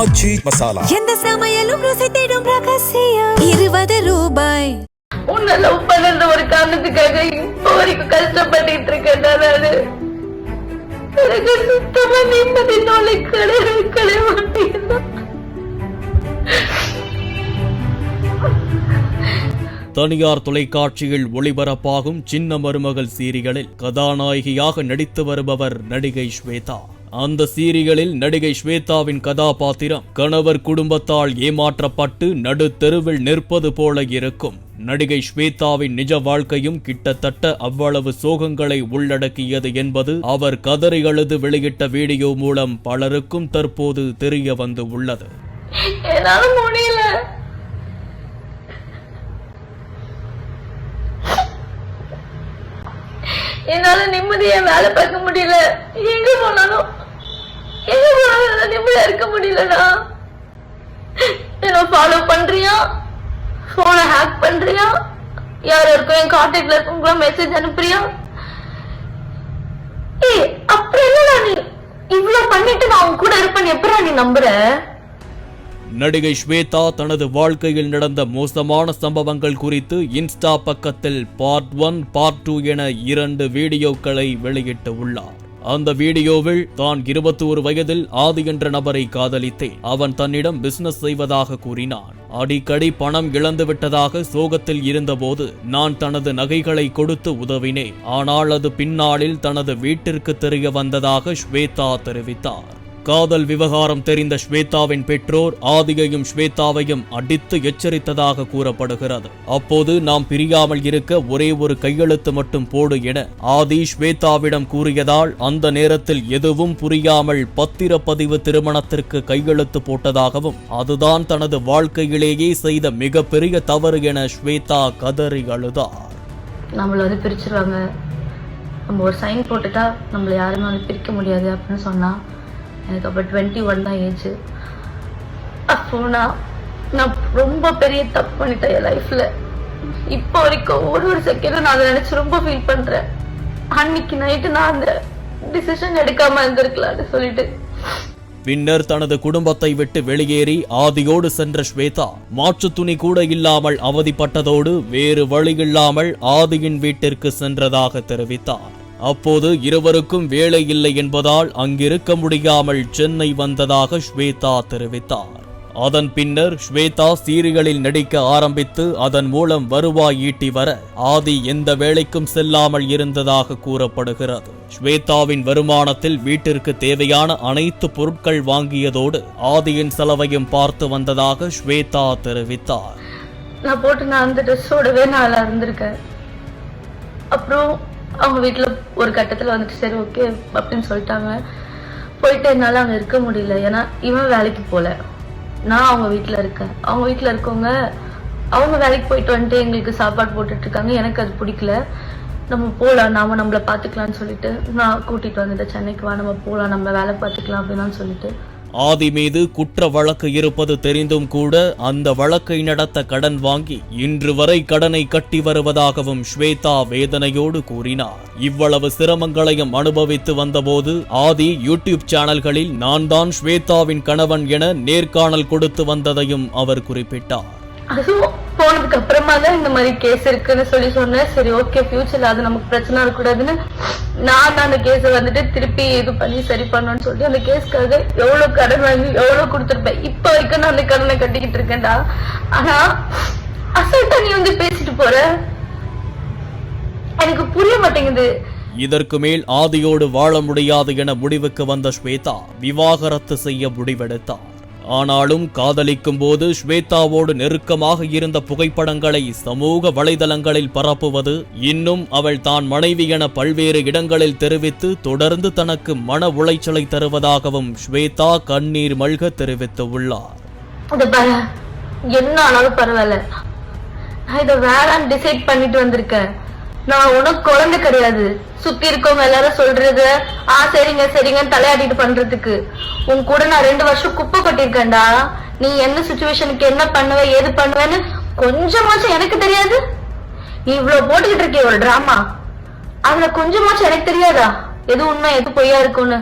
மசாலா எந்த சமையலும் ருசி தேடும் ரகசியம் 20 ரூபாய். உன்னை லவ் பண்ண ஒரு காரணத்துக்காக இப்போ வரைக்கும் கஷ்டப்பட்டு இருக்கேன் நானு. எனக்கு சுத்தமா நிம்மதி நாளை கிடையவே மாட்டேங்குது. தனியார் தொலைக்காட்சியில் ஒளிபரப்பாகும் சின்ன மருமகள் சீரியலில் கதாநாயகியாக நடித்து வருபவர் நடிகை ஸ்வேதா. அந்த சீரியலில் நடிகை ஸ்வேதாவின் கதாபாத்திரம் கணவர் குடும்பத்தால் ஏமாற்றப்பட்டு நடு தெருவில் நிற்பது போல இருக்கும். நடிகை ஸ்வேதாவின் நிஜ வாழ்க்கையும் கிட்டத்தட்ட அவ்வளவு சோகங்களை உள்ளடக்கியது என்பது அவர் கதறி அழுது வெளியிட்ட வீடியோ மூலம் பலருக்கும் தற்போது தெரிய வந்து உள்ளது. என்னால முடியல. என்னால நிம்மதியா வேலை பார்க்க முடியல. எங்க போனாலும் நிம்மதியா இருக்க முடியலடா. என்ன ஃபாலோ பண்றியா, போன ஹேக் பண்றியா, யாருக்கும் என் கான்டாக்ட்ல இருக்கவங்களா மெசேஜ் அனுப்புறியா? அப்புறம் என்னடா நீ இவ்வளவு பண்ணிட்டு நான் உன் கூட இருப்பேன் எப்படா நீ நம்புற? நடிகை ஸ்வேதா தனது வாழ்க்கையில் நடந்த மோசமான சம்பவங்கள் குறித்து இன்ஸ்டா பக்கத்தில் பார்ட் 1 பார்ட் 2 என 2 வீடியோக்களை வெளியிட்டு உள்ளார். அந்த வீடியோவில் தான் 21 வயதில் ஆதி என்ற நபரை காதலித்தேன். அவன் தன்னிடம் பிசினஸ் செய்வதாக கூறினான். அடிக்கடி பணம் இழந்து விட்டதாக சோகத்தில் இருந்தபோது நான் தனது நகைகளை கொடுத்து உதவினேன். ஆனால் அது பின்னாளில் தனது வீட்டிற்கு தெரிய வந்ததாக ஸ்வேதா தெரிவித்தார். காதல் விவகாரம் தெரிந்த ஸ்வேதாவின் பெற்றோர் ஆதியையும் ஸ்வேதாவையும் அடித்து எச்சரித்ததாக கூறப்படுகிறது. அப்போது நாம் பிரியாமல் இருக்க ஒரே ஒரு கையெழுத்து மட்டும் போடு என ஆதி ஸ்வேதாவிடம் கூறியதால் அந்த நேரத்தில் எதுவும் புரியாமல் பத்திரப்பதிவு திருமணத்திற்கு கையெழுத்து போட்டதாகவும் அதுதான் தனது வாழ்க்கையிலேயே செய்த மிகப்பெரிய தவறு என ஸ்வேதா கதறி அழுதார். நம்மள பிரிச்சிருவாங்க, நம்ம ஒரு சைன் போட்டுட்டா நம்மள யாருமே பிரிக்க முடியாது அப்படின்னு சொன்னா எனக்கு அப்போ 21 தான் ஏஜ். அப்போ நான் ரொம்ப பெரிய தப்பு பண்ணிட்டேன் என் லைஃப்ல. இப்போ வரைக்கும் ஒரு செகண்டும் நான் அதை நினைச்சு ரொம்ப ஃபீல் பண்றேன். அன்னைக்கு நைட்டு நான் அந்த டிசிஷன் எடுக்காம இருந்திருக்கலாம்னு சொல்லிட்டு. பின்னர் தனது குடும்பத்தை விட்டு வெளியேறி ஆதியோடு சென்ற ஸ்வேதா மாற்று துணி கூட இல்லாமல் அவதிப்பட்டதோடு வேறு வழி இல்லாமல் ஆதியின் வீட்டிற்கு சென்றதாக தெரிவித்தார். அப்போது இருவருக்கும் வேலை இல்லை என்பதால் அங்கிருக்க முடியாமல் சென்னை வந்ததாக ஸ்வேதா தெரிவித்தார். அதன் பின்னர் ஸ்வேதா சீரியலில் நடிக்க ஆரம்பித்து அதன் மூலம் வருவாய் ஈட்டி வர ஆதி எந்த வேலைக்கும் செல்லாமல் இருந்ததாக கூறப்படுகிறது. ஸ்வேதாவின் வருமானத்தில் வீட்டிற்கு தேவையான அனைத்து பொருட்கள் வாங்கியதோடு ஆதியின் செலவையும் பார்த்து வந்ததாக ஸ்வேதா தெரிவித்தார். நான் அந்த ட்ரெஸ்ஸோடவே நான் இருந்திருக்கேன். அப்புறம் அவங்க வீட்டுல ஒரு கட்டத்துல சரி ஓகே அப்படின்னு சொல்லிட்டாங்க. போயிட்டு என்னால அங்க இருக்க முடியல. ஏன்னா இவன் வேலைக்கு போல, நான் அவங்க வீட்டுல இருக்கேன். அவங்க வீட்டுல இருக்கவங்க அவங்க வேலைக்கு போயிட்டு வந்துட்டு எங்களுக்கு சாப்பாடு போட்டுட்டு இருக்காங்க. எனக்கு அது பிடிக்கல. நம்ம போலாம், நம்மள பாத்துக்கலாம்னு சொல்லிட்டு நான் கூட்டிட்டு வந்துட்டேன் சென்னைக்கு. வா நம்ம போலாம், நம்ம வேலை பார்த்துக்கலாம் அப்படின்னு சொல்லிட்டு. ஆதி மீது குற்ற வழக்கு இருப்பது தெரிந்தும் கூட அந்த வழக்கை நடத்த கடன் வாங்கி இன்று வரை கடனை கட்டி வருவதாகவும் ஸ்வேதா வேதனையோடு கூறினார். இவ்வளவு சிரமங்களையும் அனுபவித்து வந்தபோது ஆதி யூடியூப் சேனல்களில் நான் தான் ஸ்வேதாவின் கணவன் என நேர்காணல் கொடுத்து வந்ததையும் அவர் குறிப்பிட்டார். அதுவும் போனதுக்கு அப்புறமா தான் இந்த மாதிரி கேஸ் இருக்குன்னு சொன்னேன். சரி ஓகே, ஃபியூச்சர்ல அது நமக்கு பிரச்சனை இருக்கக்கூடாதுன்னு நான் அந்த கேஸை திருப்பி இது பண்ணி சரி பண்ணணும்னு சொல்லி அந்த கேஸ்க்காக எவ்வளவு கடன் வாங்கி எவ்வளவு கொடுத்துருப்பேன். இப்ப வரைக்கும் நான் அந்த கடனை கட்டிக்கிட்டு இருக்கேன்டா. ஆனா அசல்ட்டா நீ பேசிட்டு போற, எனக்கு புரிய மாட்டேங்குது. இதற்கு மேல் ஆதியோடு வாழ முடியாது என முடிவுக்கு வந்த ஸ்வேதா விவாகரத்து செய்ய முடிவெடுத்தார். ஆனாலும் காதலிக்கும் போது ஸ்வேதாவோடு நெருக்கமாக இருந்த புகைப்படங்களை சமூக வலைதளங்களில் பரப்புவது, இன்னும் அவள் தான் மனைவி என பல்வேறு இடங்களில் தெரிவித்து தொடர்ந்து தனக்கு மன உளைச்சலை தருவதாகவும் ஸ்வேதா கண்ணீர் மல்க தெரிவித்து உள்ளார். என்ன ஆனாலும் பரவாயில்ல, நான் இதை வேளாண் டிசைட் பண்ணிட்டு வந்திருக்கேன். நான் உனக்கு குழந்தை கிடையாது. சுத்தி இருக்கவங்க எல்லாரும் சொல்றது சரிங்க சரிங்கன்னு தலையாட்டிட்டு பண்றதுக்கு. உன் கூட நான் 2 வருஷம் குப்பை கொட்டிருக்கேன்டா. நீ என்ன சிச்சுவேஷனுக்கு என்ன பண்ணுவ ஏது பண்ணுவேன்னு கொஞ்சமாச்சும் எனக்கு தெரியாது. நீ இவ்வளவு போட்டுக்கிட்டு இருக்கிய ஒரு டிராமா, அதுல கொஞ்சமாச்சும் எனக்கு தெரியாதா எது உண்மை எது பொய்யா இருக்கும்னு?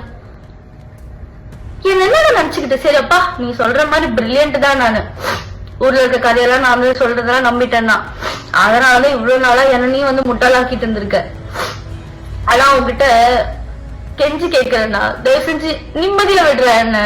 என்ன நினைச்சுக்கிட்டு சரி அப்பா நீ சொல்ற மாதிரி பிரில்லியன்ட் தான் நானு ஊர்ல இருக்க கதையெல்லாம் நான் வந்து சொல்றதெல்லாம் நம்பிட்டேன்னா அதனாலதான் இவ்வளவு நாளா என்ன நீ வந்து முட்டாளாக்கிட்டு இருந்திருக்க. ஆனா உங்ககிட்ட கெஞ்சி கேட்கிறேன்னா தயவு செஞ்சு நிம்மதியில விடுற என்ன.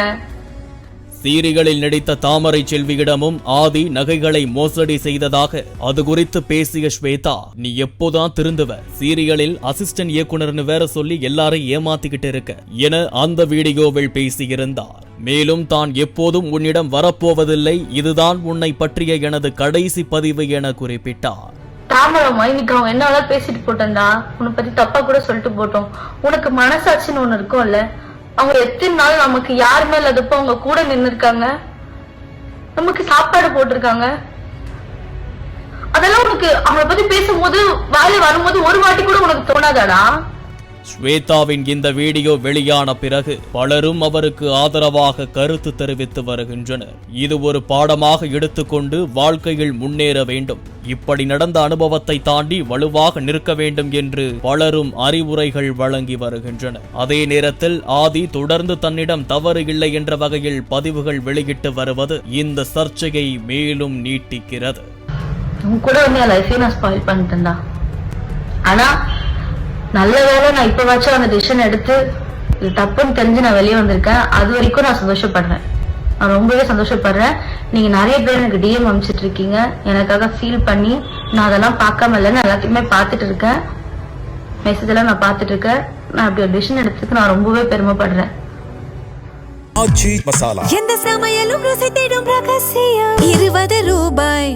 சீரியலில் நடித்த தாமரை செல்வியிடமும் ஆதி நகைகளை மோசடி செய்ததாக அது குறித்து பேசிய ஸ்வேதா, நீ எப்போதான் திருந்துவ, சீரியலில் அசிஸ்டன்ட் இயக்குனர்னு வேற சொல்லி எல்லாரையும் ஏமாத்திக்கிட்டு இருக்க என அந்த வீடியோவில் பேசியிருந்தார். மேலும் தான் எப்போதும் உன்னிடம் வரப்போவதில்லை, இதுதான் உன்னை பற்றிய எனது கடைசி பதிவு என குறிப்பிட்டார். தாமரமா இன்னைக்கு அவன் என்ன பேசிட்டு போட்டா உன்னை பத்தி தப்பா கூட சொல்லிட்டு போட்டோம். உனக்கு மனசாட்சின்னு ஒண்ணு இருக்கும்ல, அவங்க எத்தனை நாள் நமக்கு யாருமே இல்லாதப்போ அவங்க கூட நின்று இருக்காங்க, நமக்கு சாப்பாடு போட்டிருக்காங்க. அதெல்லாம் உனக்கு அவங்கள பத்தி பேசும்போது வாயில வரும்போது ஒரு வாட்டி கூட உனக்கு தோணாதாடா? ஸ்வேதாவின் இந்த வீடியோ வெளியான பிறகு பலரும் அவருக்கு ஆதரவாக கருத்து தெரிவித்து வருகின்றனர். இது ஒரு பாடமாக எடுத்துக்கொண்டு வாழ்க்கையில் முன்னேற வேண்டும், இப்படி நடந்த அனுபவத்தை தாண்டி வலுவாக நிற்க வேண்டும் என்று பலரும் அறிவுரைகள் வழங்கி வருகின்றனர். அதே நேரத்தில் ஆதி தொடர்ந்து தன்னிடம் தவறு இல்லை என்ற வகையில் பதிவுகள் வெளியிட்டு வருவது இந்த சர்ச்சையை மேலும் நீட்டிக்கிறது. கூட வந்து லைஃபே நான் ஸ்பாயில் பண்ணிட்டேன்டா. ஆனா நல்ல வேலை நான் இப்பவாச்சும் அந்த டிசிஷன் எடுத்து இது தப்புன்னு தெரிஞ்சு நான் வெளியே வந்திருக்கேன். அது வரைக்கும் நான் சந்தோஷப்படுறேன், நான் ரொம்பவே சந்தோஷப்படுறேன். நீங்க நிறைய பேர் எனக்கு டிஎம் அனுப்பிச்சிட்டு இருக்கீங்க, எனக்காக ஃபீல் பண்ணி. நான் அதெல்லாம் பார்க்காம இல்லை, நான் எல்லாத்தையுமே பார்த்துட்டு இருக்கேன், மெசேஜ் எல்லாம் நான் பார்த்துட்டு இருக்கேன். நான் அப்படி ஒரு டிசிஷன் எடுத்துக்கு நான் ரொம்பவே பெருமைப்படுறேன். எந்த சமையலும் ருசி தேடும் ரகசியம் 20 ரூபாய்.